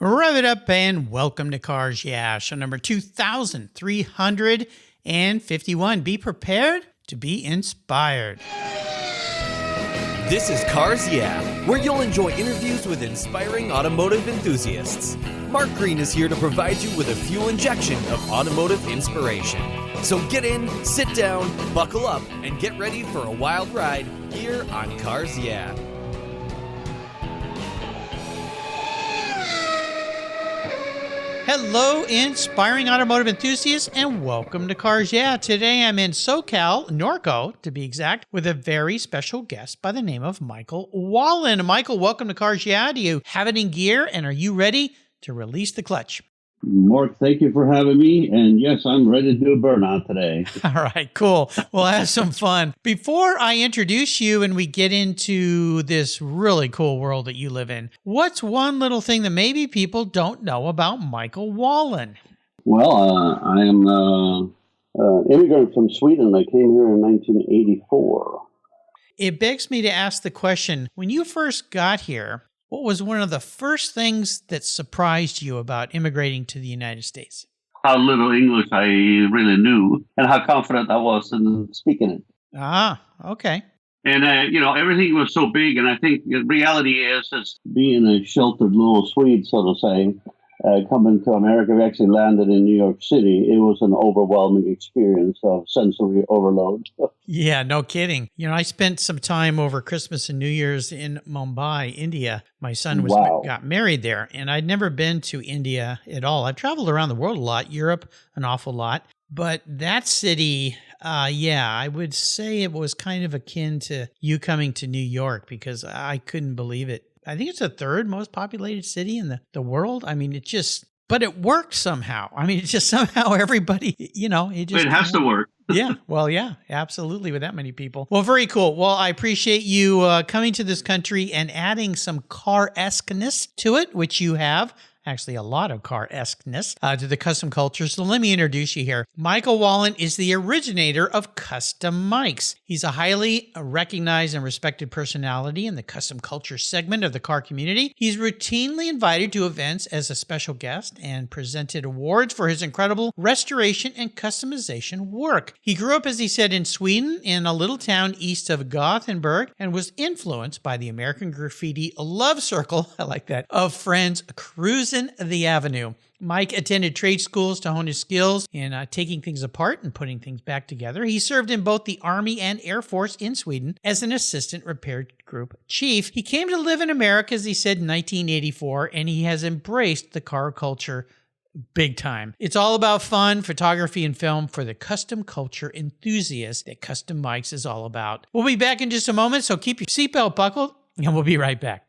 Rev it up and welcome to Cars Yeah, show number 2351. Be prepared to be inspired. This is Cars Yeah, where you'll enjoy interviews with inspiring automotive enthusiasts. Mark Green is here to provide you with a fuel injection of automotive inspiration. So get in, sit down, buckle up, and get ready for a wild ride here on Cars Yeah. Hello, inspiring automotive enthusiasts, and welcome to Cars Yeah. Today I'm in SoCal, Norco, to be exact, with a very special guest by the name of Mikael Wallin. Michael, welcome to Cars Yeah. Do you have it in gear, and are you ready to release the clutch? Mark, thank you for having me. And yes, I'm ready to do a burnout today. All right, cool. We'll have some fun. Before I introduce you and we get into this really cool world that you live in, what's one little thing that maybe people don't know about Mikael Wallin? Well, I am an immigrant from Sweden. I came here in 1984. It begs me to ask the question, when you first got here, what was one of the first things that surprised you about immigrating to the United States? How little English I really knew and how confident I was in speaking it. Ah, okay. And, everything was so big. And I think the reality is being a sheltered little Swede, so to say, coming to America, we actually landed in New York City. It was an overwhelming experience of sensory overload. Yeah, no kidding. I spent some time over Christmas and New Year's in Mumbai, India. My son got married there, and I'd never been to India at all. I've traveled around the world a lot, Europe an awful lot. But that city, I would say it was kind of akin to you coming to New York because I couldn't believe it. I think it's the third most populated city in the world. I mean, but it worked somehow. I mean, it's just somehow everybody, it has to work. Yeah. Well, yeah, absolutely. With that many people. Well, very cool. Well, I appreciate you coming to this country and adding some car-esqueness to it, which you have. Actually, a lot of car-esqueness to the custom culture. So let me introduce you here. Mikael Wallin is the originator of Customikes. He's a highly recognized and respected personality in the custom culture segment of the car community. He's routinely invited to events as a special guest and presented awards for his incredible restoration and customization work. He grew up, as he said, in Sweden in a little town east of Gothenburg and was influenced by the American Graffiti love circle, I like that, of friends cruisin the Avenue. Mike attended trade schools to hone his skills in taking things apart and putting things back together. He served in both the Army and Air Force in Sweden as an assistant repair group chief. He came to live in America, as he said, in 1984, and he has embraced the car culture big time. It's all about fun, photography, and film for the custom culture enthusiasts that Customikes is all about. We'll be back in just a moment, so keep your seatbelt buckled, and we'll be right back.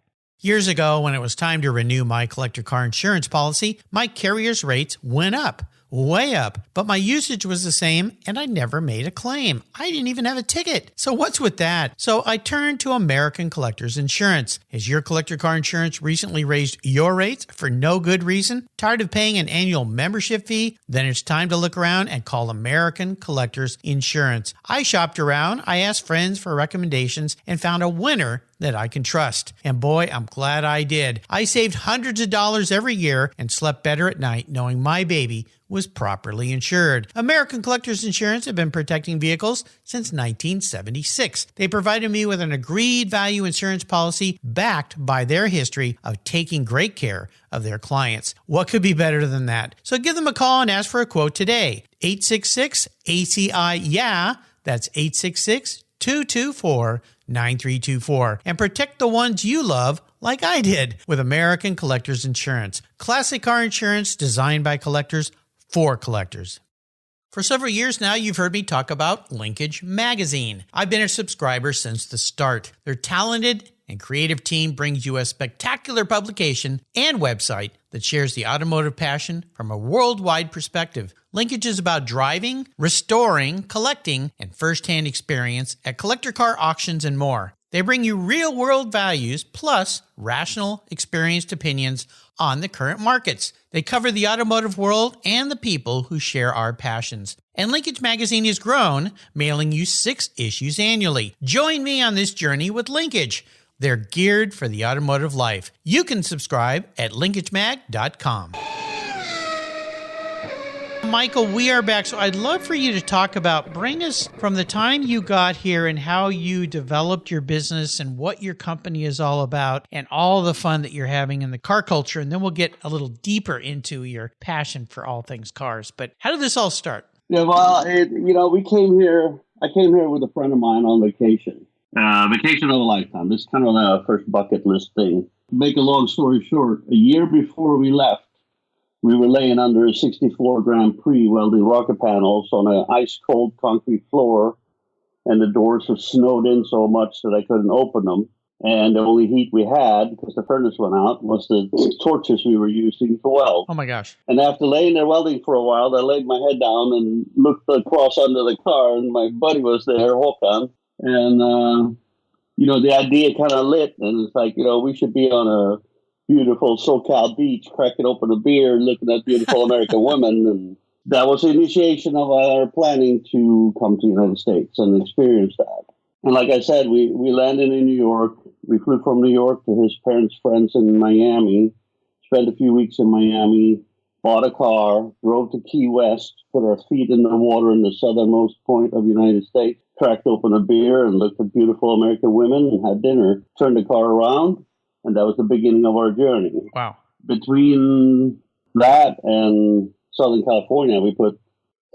Years ago, when it was time to renew my collector car insurance policy, my carrier's rates went up, way up, but my usage was the same and I never made a claim. I didn't even have a ticket. So what's with that? So I turned to American Collectors Insurance. Has your collector car insurance recently raised your rates for no good reason? Tired of paying an annual membership fee? Then it's time to look around and call American Collectors Insurance. I shopped around, I asked friends for recommendations, and found a winner that I can trust. And boy, I'm glad I did. I saved hundreds of dollars every year and slept better at night knowing my baby was properly insured. American Collectors Insurance have been protecting vehicles since 1976. They provided me with an agreed value insurance policy backed by their history of taking great care of their clients. What could be better than that? So give them a call and ask for a quote today. 866-ACI-YEAH. That's 866-224-9324. And protect the ones you love like I did with American Collectors Insurance. Classic car insurance designed by collectors for collectors. For several years now, you've heard me talk about Linkage Magazine. I've been a subscriber since the start. Their talented and creative team brings you a spectacular publication and website that shares the automotive passion from a worldwide perspective. Linkage is about driving, restoring, collecting, and first-hand experience at collector car auctions and more. They bring you real-world values plus rational, experienced opinions on the current markets. They cover the automotive world and the people who share our passions. And Linkage Magazine has grown, mailing you 6 issues annually. Join me on this journey with Linkage. They're geared for the automotive life. You can subscribe at linkagemag.com. Michael, we are back. So I'd love for you to talk about, bring us from the time you got here and how you developed your business and what your company is all about and all the fun that you're having in the car culture. And then we'll get a little deeper into your passion for all things cars. But how did this all start? Yeah, well, we came here. I came here with a friend of mine on vacation. Vacation of a lifetime. This is kind of the first bucket list thing. Make a long story short, a year before we left, we were laying under a 64 Grand Prix welding rocker panels on an ice-cold concrete floor, and the doors were snowed in so much that I couldn't open them. And the only heat we had, because the furnace went out, was the torches we were using to weld. Oh, my gosh. And after laying there welding for a while, I laid my head down and looked across under the car, and my buddy was there, Håkan. And, the idea kind of lit, and it's like, we should be on a beautiful SoCal beach, cracking open a beer, looking at beautiful American women. And that was the initiation of our planning to come to the United States and experience that. And like I said, we landed in New York. We flew from New York to his parents' friends in Miami, spent a few weeks in Miami, bought a car, drove to Key West, put our feet in the water in the southernmost point of the United States, cracked open a beer and looked at beautiful American women and had dinner, turned the car around. And that was the beginning of our journey. Wow. Between that and Southern California, we put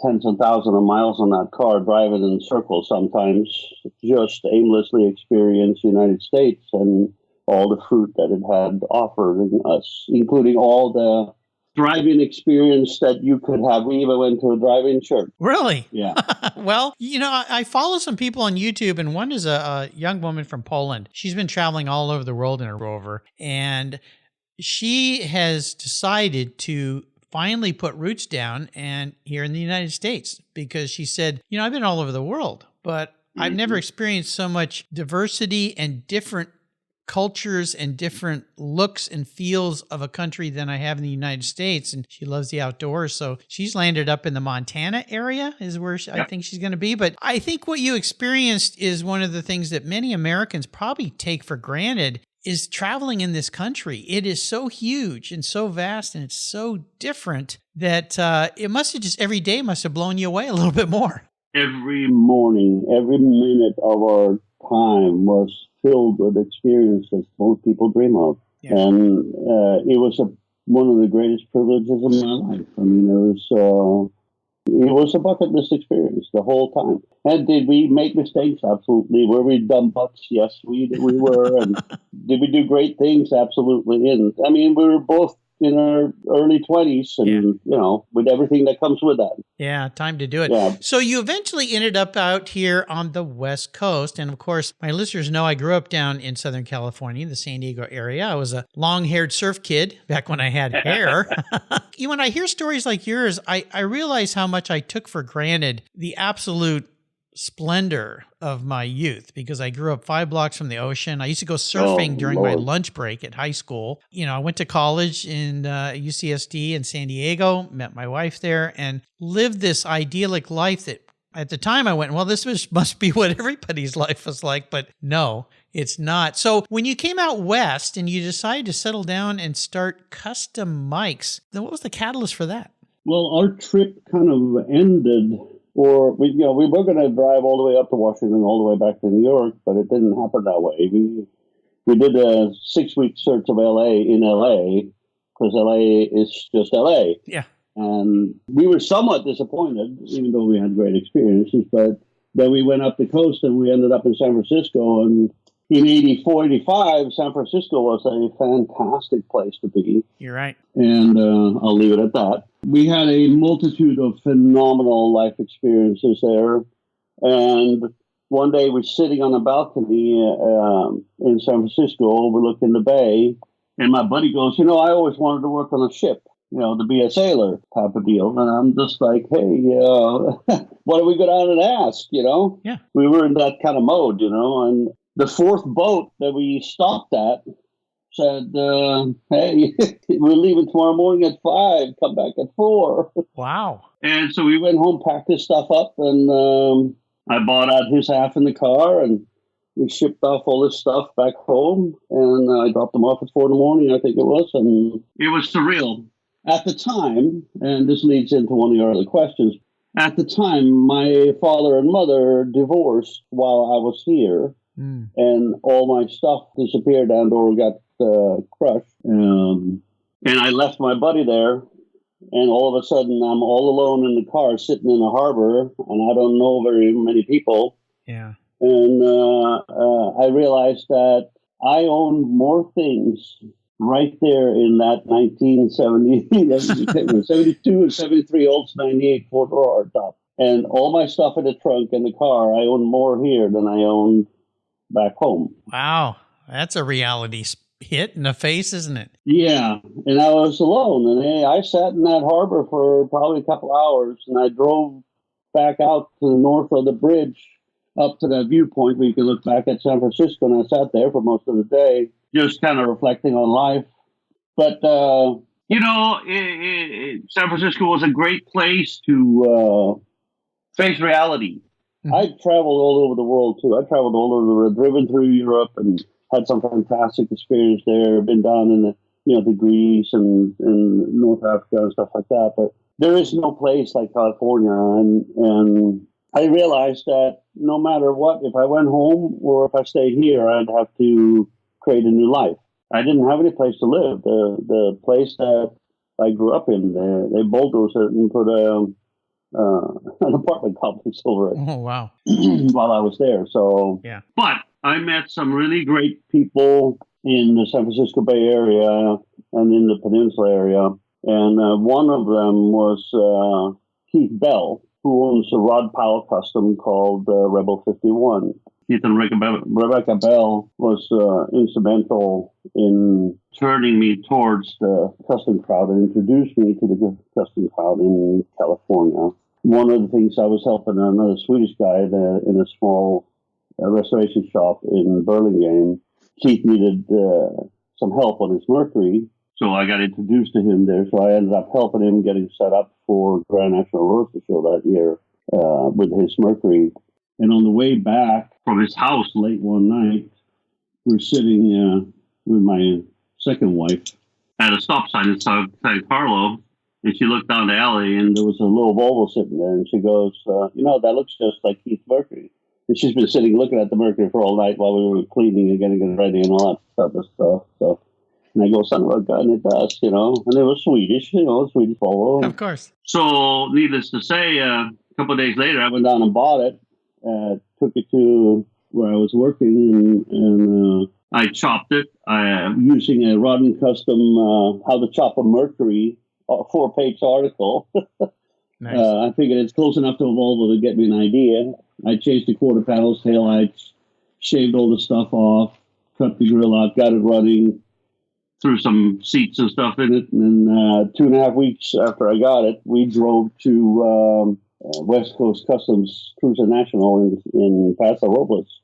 tens of thousands of miles on that car, driving in circles sometimes, just aimlessly experience the United States and all the fruit that it had offered us, including all the driving experience that you could have. We even went to a drive-in church. Really? Yeah. Well, I follow some people on YouTube, and one is a young woman from Poland. She's been traveling all over the world in a rover, and she has decided to finally put roots down and here in the United States, because she said, I've been all over the world, but I've never experienced so much diversity and different cultures and different looks and feels of a country than I have in the United States. And she loves the outdoors. So she's landed up in the Montana area is where I think she's going to be. But I think what you experienced is one of the things that many Americans probably take for granted is traveling in this country. It is so huge and so vast, and it's so different that it must have just every day must have blown you away a little bit more. Every morning, every minute of our time was filled with experiences most people dream of. Yeah. And it was one of the greatest privileges of my life. I mean, it was a bucket list experience the whole time. And did we make mistakes? Absolutely. Were we dumb butts? Yes, we were. And did we do great things? Absolutely. And I mean, we were both in our early 20s and, with everything that comes with that. Yeah, time to do it. Yeah. So you eventually ended up out here on the West Coast. And of course, my listeners know I grew up down in Southern California, the San Diego area. I was a long-haired surf kid back when I had hair. When I hear stories like yours, I realize how much I took for granted the absolute splendor of my youth, because I grew up 5 blocks from the ocean. I used to go surfing during my lunch break at high school. I went to college in UCSD in San Diego, met my wife there, and lived this idyllic life that at the time I went, well, this must be what everybody's life was like, but no, it's not. So when you came out west and you decided to settle down and start Customikes, then what was the catalyst for that? Well, our trip kind of ended. Or we were going to drive all the way up to Washington, all the way back to New York, but it didn't happen that way. We did a 6-week search of LA in LA, because LA is just LA. Yeah. And we were somewhat disappointed, even though we had great experiences. But then we went up the coast and we ended up in San Francisco. And in 84, 85, San Francisco was a fantastic place to be. You're right. And I'll leave it at that. We had a multitude of phenomenal life experiences there. And one day we're sitting on a balcony in San Francisco overlooking the bay. And my buddy goes, I always wanted to work on a ship, to be a sailor type of deal. And I'm just like, hey, what do we go down and ask, Yeah. We were in that kind of mode, and the fourth boat that we stopped at said, hey, we're leaving tomorrow morning at 5, come back at 4. Wow. And so we went home, packed his stuff up, and I bought out his half in the car, and we shipped off all this stuff back home, and I dropped them off at 4 a.m, I think it was, and it was surreal. At the time, and this leads into one of your other questions, at the time, my father and mother divorced while I was here, and all my stuff disappeared and/or got crushed. And I left my buddy there, and all of a sudden, I'm all alone in the car sitting in a harbor, and I don't know very many people. Yeah. And I realized that I owned more things right there in that 72 and 73 Olds 98 four-door hardtop. And all my stuff in the trunk and the car, I own more here than I owned back home. Wow. That's a reality hit in the face, isn't it? Yeah. And I was alone. And I sat in that harbor for probably a couple hours, and I drove back out to the north of the bridge up to that viewpoint where you can look back at San Francisco, and I sat there for most of the day, just kind of reflecting on life. But, San Francisco was a great place to face reality. Mm-hmm. I traveled all over the world, too. I traveled all over, driven through Europe and had some fantastic experience there. Been down in the Greece and North Africa and stuff like that. But there is no place like California. And I realized that no matter what, if I went home or if I stayed here, I'd have to create a new life. I didn't have any place to live. The place that I grew up in, they bulldozed it and put an apartment complex over it. Oh, wow. While I was there. So, yeah. But I met some really great people in the San Francisco Bay Area and in the Peninsula area. And one of them was Keith Bell, who owns a Rod Powell custom called Rebel 51. Keith and Rebecca Bell was instrumental in turning me towards the custom crowd and introduced me to the custom crowd in California. One of the things I was helping another Swedish guy in a small restoration shop in Burlingame. Keith needed some help on his Mercury, so I got introduced to him there. So I ended up helping him getting set up for Grand National Roadster Show that year with his Mercury. And on the way back from his house late one night, we're sitting with my second wife at a stop sign in San Carlo, and she looked down the alley, and there was a little Volvo sitting there, and she goes, that looks just like Keith's Mercury. And she's been sitting looking at the Mercury for all night while we were cleaning and getting it ready and all that type of stuff. So, and I go, son of a gun, it does, and it was Swedish, Swedish Volvo. Of course. So, needless to say, a couple of days later, I went down and bought it. Took it to where I was working, and I chopped it using a Rod & Custom How to Chop a Mercury 4-page article. Nice. I figured it's close enough to a Volvo to get me an idea. I changed the quarter panels, taillights, shaved all the stuff off, cut the grill out, got it running, threw some seats and stuff in it, and then 2.5 weeks after I got it, we drove to West Coast Customs Cruisin National in Paso Robles,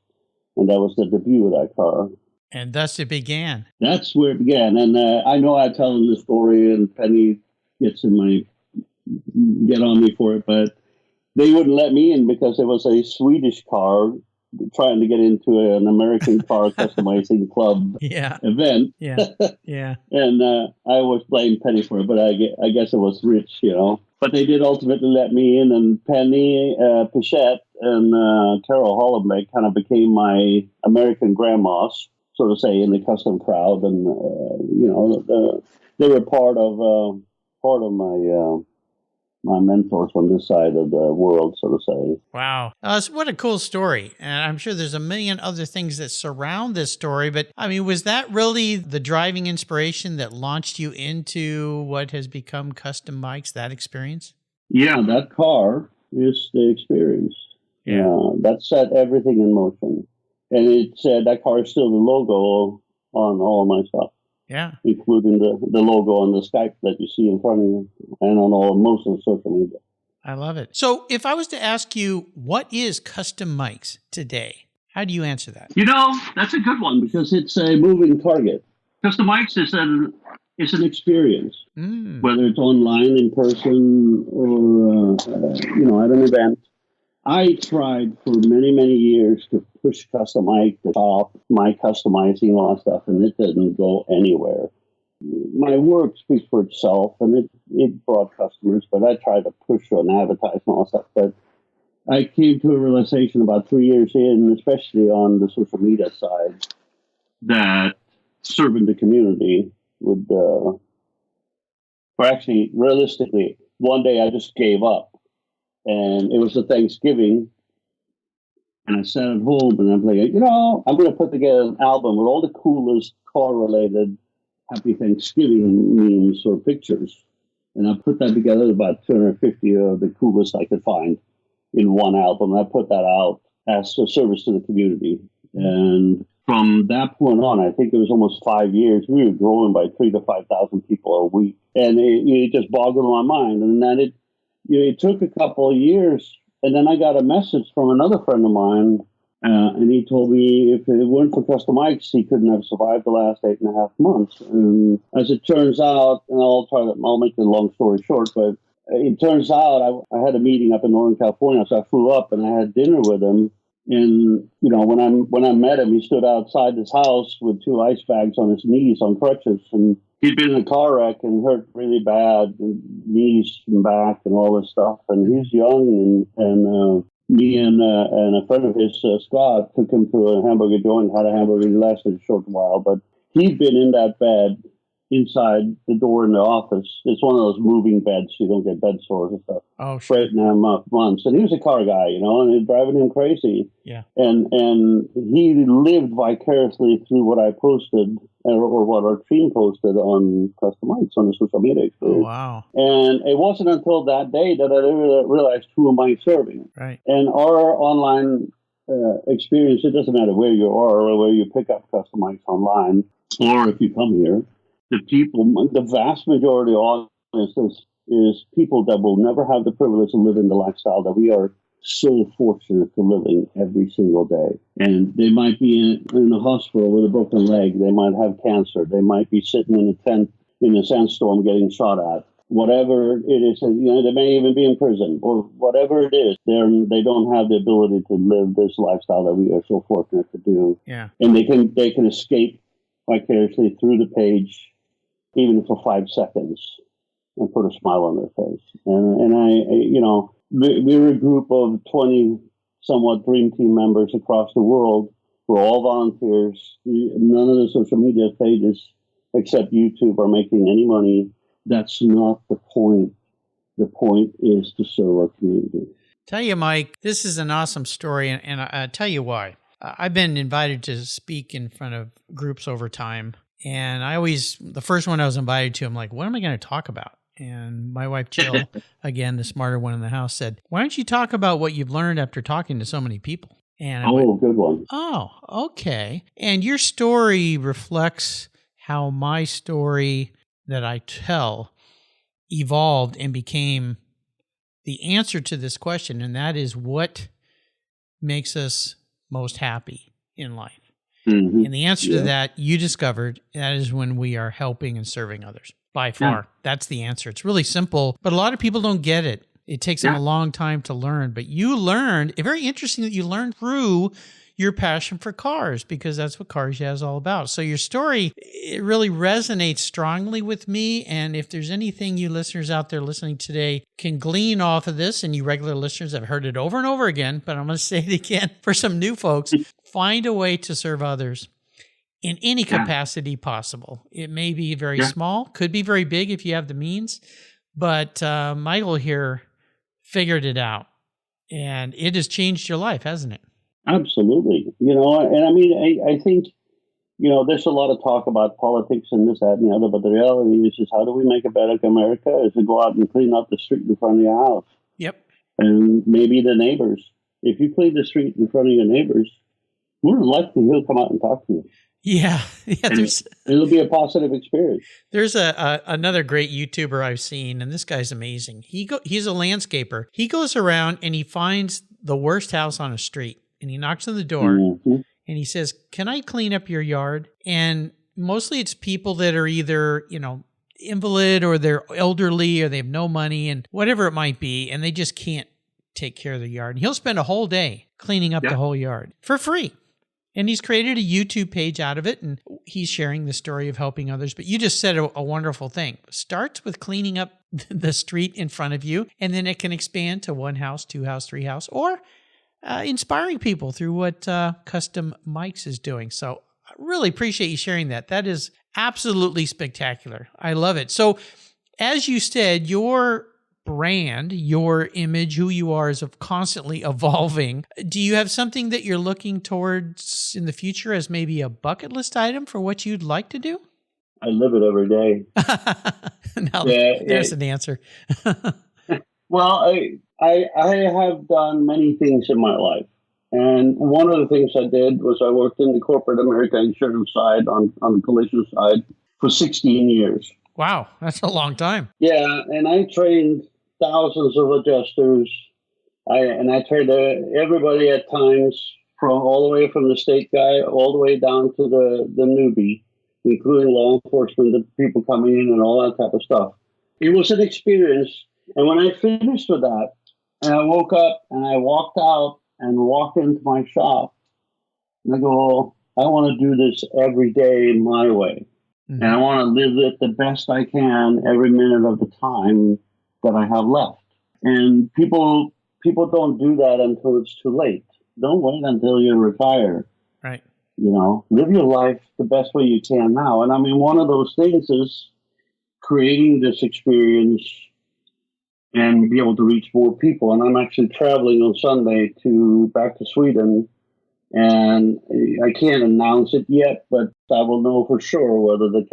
and that was the debut of that car. And thus it began. That's where it began, and I know I'm telling the story, and Penny get on me for it, but they wouldn't let me in because it was a Swedish car trying to get into an American car customizing club event. Yeah. And I always blame Penny for it, but I guess it was Rich, But they did ultimately let me in, and Penny Pichette and Carol Hollenbeck kind of became my American grandmas, so to say, in the custom crowd, and they were part of my mentors on this side of the world, so to say. Wow. So what a cool story. And I'm sure there's a million other things that surround this story, but was that really the driving inspiration that launched you into what has become Customikes, that experience? Yeah, that car is the experience. Yeah. That set everything in motion. And that car is still the logo on all my stuff. Yeah. Including the logo on the Skype that you see in front of you and on most of the social media. I love it. So if I was to ask you, what is Customikes today? How do you answer that? That's a good one because it's a moving target. Customikes is an experience, whether it's online, in person, or, at an event. I tried for many, many years to push Customike to top my customizing and all that stuff, and it didn't go anywhere. My work speaks for itself, and it brought customers, but I tried to push and advertise and all that stuff. But I came to a realization about 3 years in, especially on the social media side, that serving the community would, or actually, realistically, one day I just gave up. And it was a Thanksgiving, and I sat at home, and I'm like, I'm going to put together an album with all the coolest car-related Happy Thanksgiving memes or pictures. And I put that together, about 250 of the coolest I could find in one album. I put that out as a service to the community. And from that point on, I think it was almost 5 years, we were growing by 3,000 to 5,000 people a week. And it just boggled my mind. And then it took a couple of years, and then I got a message from another friend of mine, and he told me if it weren't for Customikes, he couldn't have survived the last 8.5 months. And as it turns out, and I'll make the long story short, but it turns out I had a meeting up in Northern California, so I flew up and I had dinner with him. And when I met him, he stood outside his house with 2 ice bags on his knees on crutches, and he'd been in a car wreck and hurt really bad, and knees and back and all this stuff. And he's young, and me and a friend of his, Scott, took him to a hamburger joint, had a hamburger. He lasted a short while, but he'd been in that bed inside the door in the office. It's one of those moving beds, so you don't get bed sores and stuff. Oh, sure. For 8.5 months. And he was a car guy, and it was driving him crazy. Yeah. And he lived vicariously through what I posted, or what our team posted on Customikes, on the social media experience. Oh, wow. And it wasn't until that day that I realized, who am I serving? Right. And our online experience, it doesn't matter where you are or where you pick up Customikes online, or if you come here, the vast majority of the audience is people that will never have the privilege of living the lifestyle that we are so fortunate to living every single day. And they might be in a hospital with a broken leg. They might have cancer. They might be sitting in a tent in a sandstorm getting shot at. Whatever it is, they may even be in prison, or whatever it is, they don't have the ability to live this lifestyle that we are so fortunate to do. Yeah. And they can escape vicariously through the page, even for 5 seconds, and put a smile on their face. And we're a group of 20 somewhat dream team members across the world. We're all volunteers. None of the social media pages, except YouTube, are making any money. That's not the point. The point is to serve our community. Tell you, Mike, this is an awesome story, and I'll tell you why. I've been invited to speak in front of groups over time. And the first one I was invited to, I'm like, what am I going to talk about? And my wife, Jill, again, the smarter one in the house, said, why don't you talk about what you've learned after talking to so many people? And I went, good one. Oh, okay. And your story reflects how my story that I tell evolved and became the answer to this question. And that is, what makes us most happy in life? Mm-hmm. And the answer to that, you discovered, that is when we are helping and serving others. By far. Yeah. That's the answer. It's really simple, but a lot of people don't get it. It takes them a long time to learn. But you learned, very interesting that you learned through your passion for cars, because that's what Cars Yeah is all about. So your story, it really resonates strongly with me. And if there's anything you listeners out there listening today can glean off of this, and you regular listeners have heard it over and over again, but I'm going to say it again for some new folks, find a way to serve others in any capacity possible. It may be very small, could be very big if you have the means, but Michael here figured it out, and it has changed your life, hasn't it? Absolutely. And I mean, I think, there's a lot of talk about politics and this, that, and the other, but the reality is how do we make a better America? Is to go out and clean up the street in front of your house. Yep. And maybe the neighbors. If you clean the street in front of your neighbors, more than likely he'll come out and talk to you. Yeah. It'll be a positive experience. There's another great YouTuber I've seen, and this guy's amazing. He's a landscaper. He goes around and he finds the worst house on a street, and he knocks on the door, and he says, "Can I clean up your yard?" And mostly it's people that are either, invalid, or they're elderly, or they have no money, and whatever it might be, and they just can't take care of the yard. And he'll spend a whole day cleaning up the whole yard for free. And he's created a YouTube page out of it, and he's sharing the story of helping others. But you just said a wonderful thing. Starts with cleaning up the street in front of you, and then it can expand to 1 house, 2 house, 3 house, or inspiring people through what Customikes is doing. So I really appreciate you sharing that. That is absolutely spectacular. I love it. So as you said, your brand, your image, who you are is constantly evolving. Do you have something that you're looking towards in the future as maybe a bucket list item for what you'd like to do? I live it every day. Now, there's an answer. Well, I have done many things in my life. And one of the things I did was I worked in the corporate American insurance side on the collision side for 16 years. Wow, that's a long time. Yeah, and I trained thousands of adjusters. I trained everybody at times, from all the way from the state guy all the way down to the newbie, including law enforcement, the people coming in and all that type of stuff. It was an experience. And when I finished with that, and I woke up and I walked out and walked into my shop, and I go, I want to do this every day my way. Mm-hmm. And I want to live it the best I can every minute of the time that I have left. And people don't do that until it's too late. Don't wait until you retire. Right. Live your life the best way you can now. And I mean, one of those things is creating this experience and be able to reach more people. And I'm actually traveling on Sunday back to Sweden. And I can't announce it yet, but I will know for sure whether the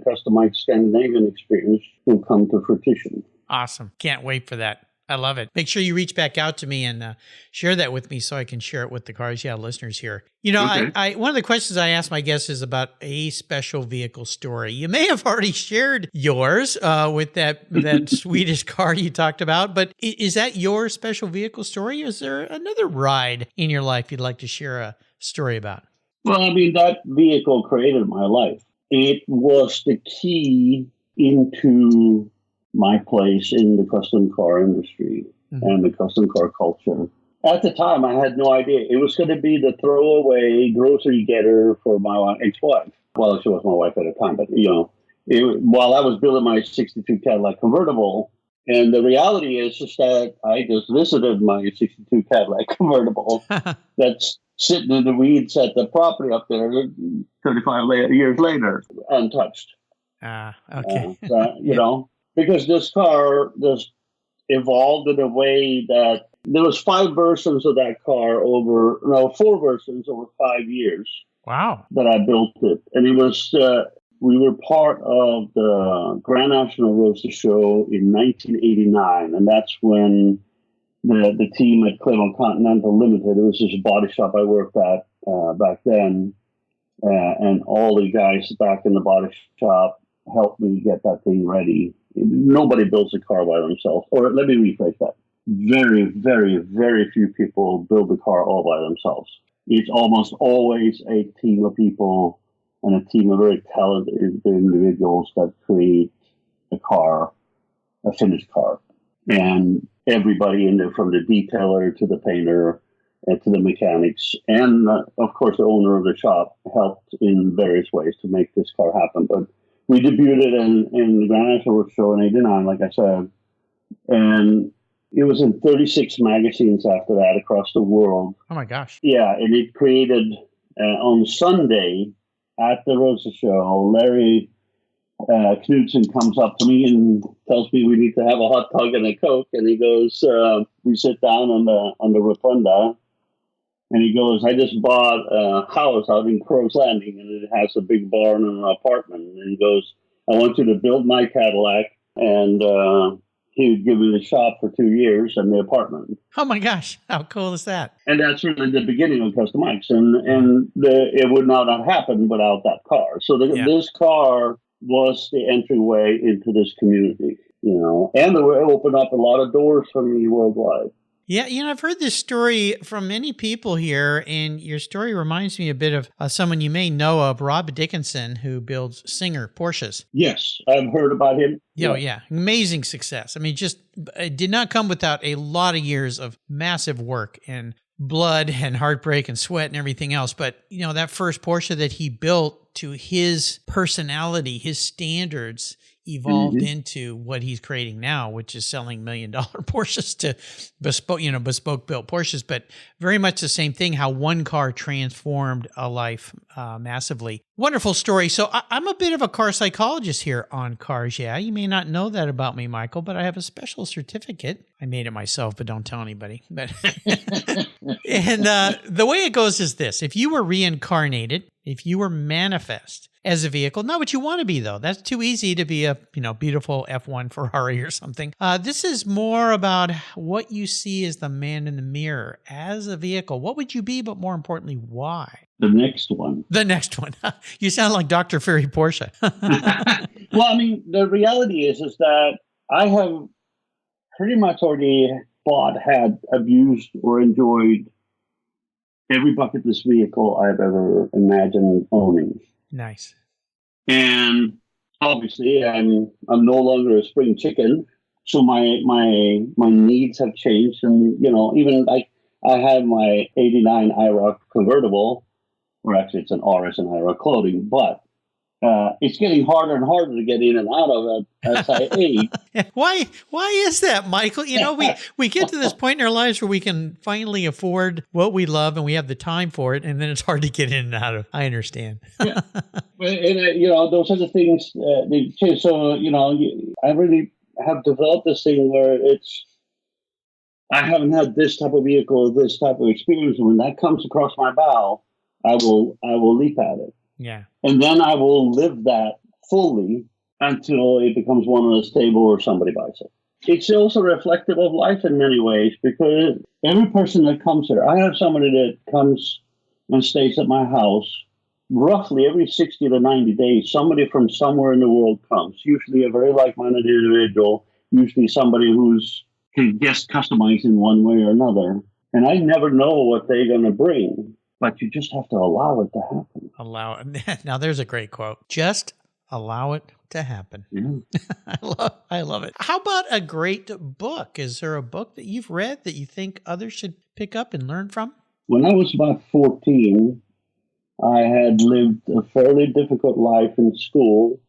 Customikes Scandinavian experience will come to fruition. Awesome. Can't wait for that. I love it. Make sure you reach back out to me and share that with me so I can share it with the Cars Yeah listeners here. Okay. I one of the questions I ask my guests is about a special vehicle story. You may have already shared yours with that Swedish car you talked about, but is that your special vehicle story? Is there another ride in your life you'd like to share a story about? Well, I mean, that vehicle created my life. It was the key into my place in the custom car industry and the custom car culture. At the time, I had no idea. It was going to be the throwaway grocery getter for my ex-wife. Well, she was my wife at the time, but, while I was building my 62 Cadillac convertible, and the reality is that I just visited my 62 Cadillac convertible that's sitting in the weeds at the property up there 35 years later, untouched. Okay. Because this car just evolved in a way that there was 5 versions of that car 4 versions over 5 years. Wow. That I built it. And it was, we were part of the Grand National Roadster Show in 1989. And that's when the team at Cleveland Continental Limited, it was this body shop I worked at back then. And all the guys back in the body shop helped me get that thing ready. Nobody builds a car by themselves. Or let me rephrase that. Very, very, very few people build a car all by themselves. It's almost always a team of people and a team of very talented individuals that create a car, a finished car. And everybody in there, from the detailer to the painter and to the mechanics, and of course the owner of the shop, helped in various ways to make this car happen. But we debuted in the Grand National Road Show in 89, like I said, and it was in 36 magazines after that across the world. Oh my gosh. Yeah, and it created, on Sunday at the Roadster Show, Larry Knudsen comes up to me and tells me we need to have a hot dog and a Coke, and he goes, we sit down on the rotunda, and he goes, I just bought a house out in Crow's Landing, and it has a big barn and an apartment. And he goes, I want you to build my Cadillac, and he would give me the shop for 2 years and the apartment. Oh my gosh, how cool is that? And that's really the beginning of Customikes, and it would not have happened without that car. So this car was the entryway into this community, and it opened up a lot of doors for me worldwide. Yeah, I've heard this story from many people here, and your story reminds me a bit of someone you may know of, Rob Dickinson, who builds Singer Porsches. Yes, I've heard about him. Yeah, amazing success. I mean, just it did not come without a lot of years of massive work and blood and heartbreak and sweat and everything else. But, that first Porsche that he built, to his personality, his standards, evolved into what he's creating now, which is selling $1 million Porsches to bespoke built Porsches, but very much the same thing, how one car transformed a life massively. Wonderful story. So I'm a bit of a car psychologist here on Cars Yeah. You may not know that about me, Michael, but I have a special certificate. I made it myself, but don't tell anybody. But and the way it goes is this. If you were reincarnated, if you were manifest as a vehicle, not what you want to be, though. That's too easy to be a beautiful F1 Ferrari or something. This is more about what you see as the man in the mirror as a vehicle. What would you be, but more importantly, why? The next one. The next one. You sound like Dr. Ferry Porsche. Well, I mean, the reality is that I have pretty much already bought, had, abused, or enjoyed every bucket list vehicle I've ever imagined owning. Nice. And obviously, I'm no longer a spring chicken, so my needs have changed. And even like I have my '89 IROC convertible, or actually it's an RS and IROC clothing, but it's getting harder and harder to get in and out of it as I age. Why is that, Michael? We get to this point in our lives where we can finally afford what we love and we have the time for it, and then it's hard to get in and out of. I understand. Yeah. And, those are the things they change. So, I really have developed this thing where I haven't had this type of vehicle, this type of experience. And when that comes across my bow, I will leap at it. Yeah. And then I will live that fully until it becomes one on the table or somebody buys it. It's also reflective of life in many ways, because every person that comes here, I have somebody that comes and stays at my house roughly every 60 to 90 days. Somebody from somewhere in the world comes, usually a very like-minded individual, usually somebody who's can guess Customikes in one way or another. And I never know what they're going to bring. But you just have to allow it to happen. Allow it. Now, there's a great quote. Just allow it to happen. Yeah. I love it. How about a great book? Is there a book that you've read that you think others should pick up and learn from? When I was about 14, I had lived a fairly difficult life in school,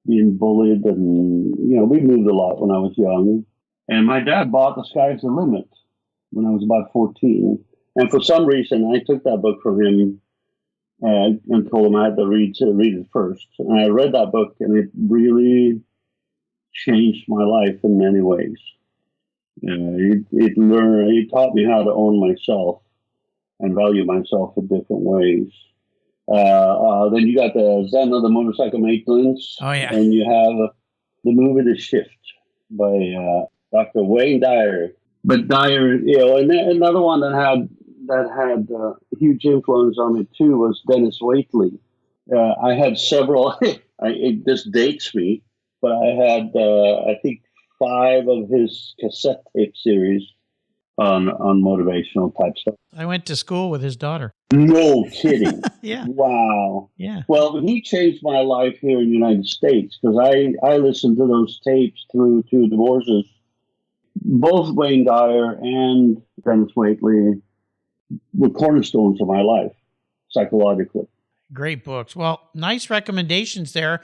being bullied, and, we moved a lot when I was young. And my dad bought The Sky's the Limit when I was about 14. And for some reason, I took that book from him and told him I had to read it first. And I read that book, and it really changed my life in many ways. It taught me how to own myself and value myself in different ways. Then you got the Zen of the Motorcycle Maintenance. Oh, yeah. And you have the movie The Shift by Dr. Wayne Dyer. But Dyer, and another one that had a huge influence on me too was Dennis Waitley. I had several. This dates me, but I had I think 5 of his cassette tape series on motivational type stuff. I went to school with his daughter. No kidding. Yeah. Wow. Yeah. Well, he changed my life here in the United States, because I listened to those tapes through 2 divorces. Both Wayne Dyer and Dennis Waitley were cornerstones of my life, psychologically. Great books. Well, nice recommendations there.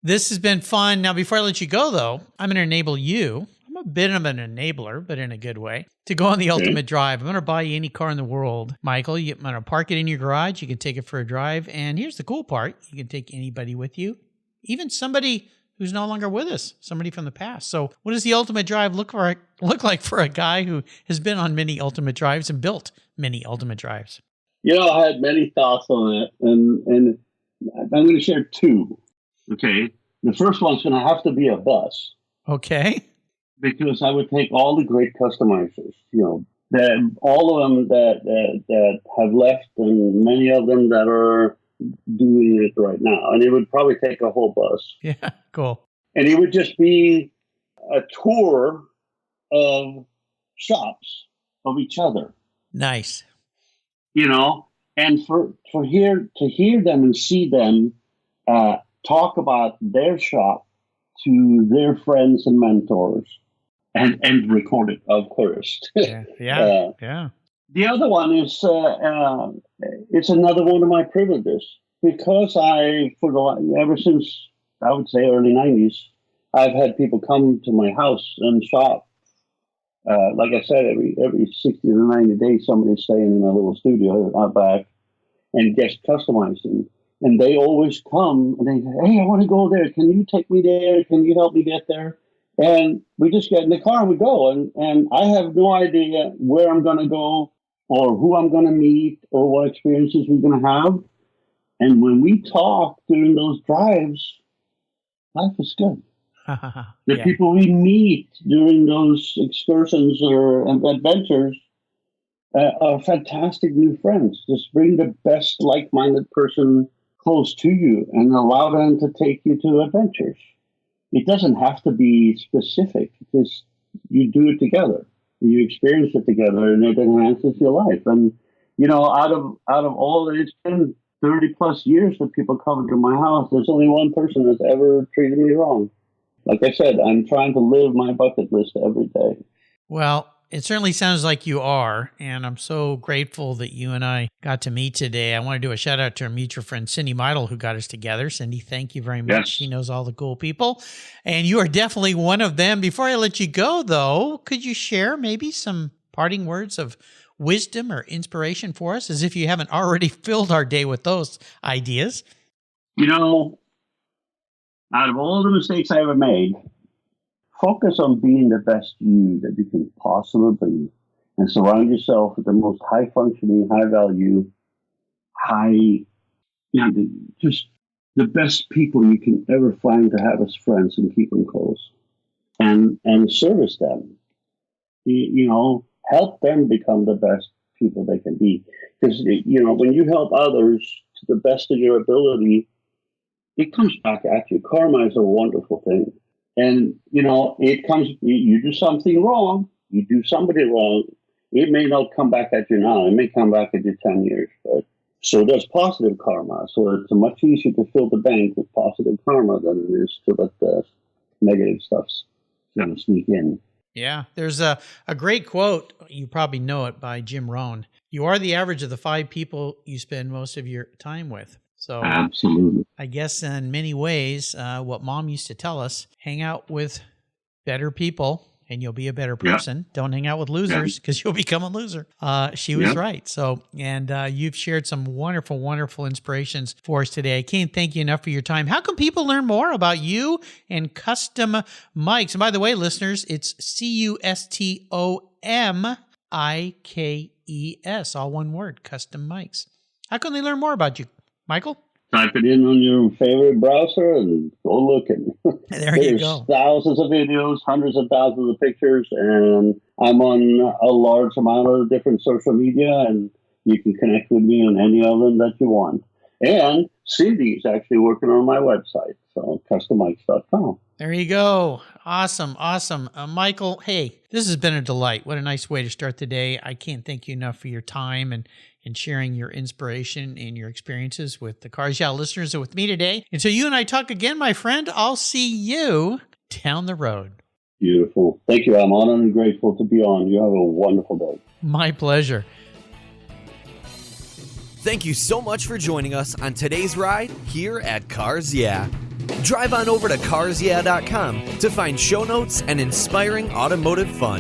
This has been fun. Now, before I let you go, though, I'm going to enable you. I'm a bit of an enabler, but in a good way, to go on the ultimate drive. I'm going to buy you any car in the world, Michael. I'm going to park it in your garage. You can take it for a drive. And here's the cool part. You can take anybody with you, even somebody who's no longer with us, somebody from the past. So what does the ultimate drive look like for a guy who has been on many ultimate drives and built many ultimate drives? I had many thoughts on it, and I'm going to share 2. Okay. The first one's going to have to be a bus. Okay. Because I would take all the great customizers, all of them that have left, and many of them that are doing it right now. And it would probably take a whole bus. Yeah, cool. And it would just be a tour of shops of each other. Nice. You know, and to hear them and see them talk about their shop to their friends and mentors, and record it, of course. Yeah. The other one is it's another one of my privileges, because ever since I would say early 90s, I've had people come to my house and shop. Like I said, every 60 to 90 days, somebody's staying in a little studio out back and gets customizing. And they always come and they say, hey, I want to go there. Can you take me there? Can you help me get there? And we just get in the car and we go. And I have no idea where I'm going to go or who I'm going to meet or what experiences we're going to have. And when we talk during those drives, life is good. The people we meet during those excursions or adventures are fantastic new friends. Just bring the best like-minded person close to you and allow them to take you to adventures. It doesn't have to be specific. Just you do it together. You experience it together, and it enhances your life. And you know, out of all, it's been 30 plus years that people come to my house. There's only one person that's ever treated me wrong. Like I said, I'm trying to live my bucket list every day. Well, it certainly sounds like you are, and I'm so grateful that you and I got to meet today. I want to do a shout out to our mutual friend, Cindy Meidel, who got us together. Cindy, thank you very much. Yes. She knows all the cool people, and you are definitely one of them. Before I let you go, though, could you share maybe some parting words of wisdom or inspiration for us, as if you haven't already filled our day with those ideas? You know, out of all the mistakes I ever made, focus on being the best you that you can possibly be, and surround yourself with the most high-functioning, high-value, just the best people you can ever find to have as friends and keep them close, and service them. You know, help them become the best people they can be. Because, you know, when you help others to the best of your ability, it comes back at you. Karma is a wonderful thing. And, you know, you do something wrong, you do somebody wrong, it may not come back at you now. It may come back at you 10 years. But so there's positive karma. So it's much easier to fill the bank with positive karma than it is to let the negative stuff kind of sneak in. Yeah, there's a great quote, you probably know it, by Jim Rohn. You are the average of the 5 people you spend most of your time with. So absolutely, I guess in many ways, what Mom used to tell us, hang out with better people and you'll be a better person. Yeah. Don't hang out with losers because you'll become a loser. She was right. So, and you've shared some wonderful, wonderful inspirations for us today. I can't thank you enough for your time. How can people learn more about you and Customikes? And by the way, listeners, it's Customikes, all one word, Customikes. How can they learn more about you, Michael? Type it in on your favorite browser and go looking. There you go. There's thousands of videos, hundreds of thousands of pictures, and I'm on a large amount of different social media, and you can connect with me on any of them that you want. And Cindy's actually working on my website, so customikes.com. There you go. Awesome. Awesome. Michael, hey, this has been a delight. What a nice way to start the day. I can't thank you enough for your time and sharing your inspiration and your experiences with the Cars Yeah listeners and with me today. And so you and I talk again, my friend. I'll see you down the road. Beautiful. Thank you. I'm honored and grateful to be on. You have a wonderful day. My pleasure. Thank you so much for joining us on today's ride here at Cars Yeah. Drive on over to carsyeah.com to find show notes and inspiring automotive fun.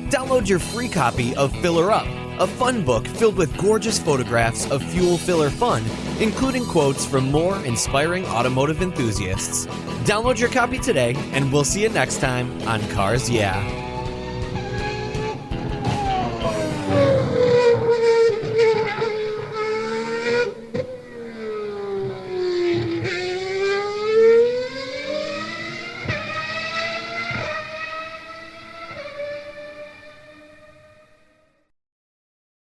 Download your free copy of Filler Up, a fun book filled with gorgeous photographs of fuel filler fun, including quotes from more inspiring automotive enthusiasts. Download your copy today, and we'll see you next time on Cars Yeah.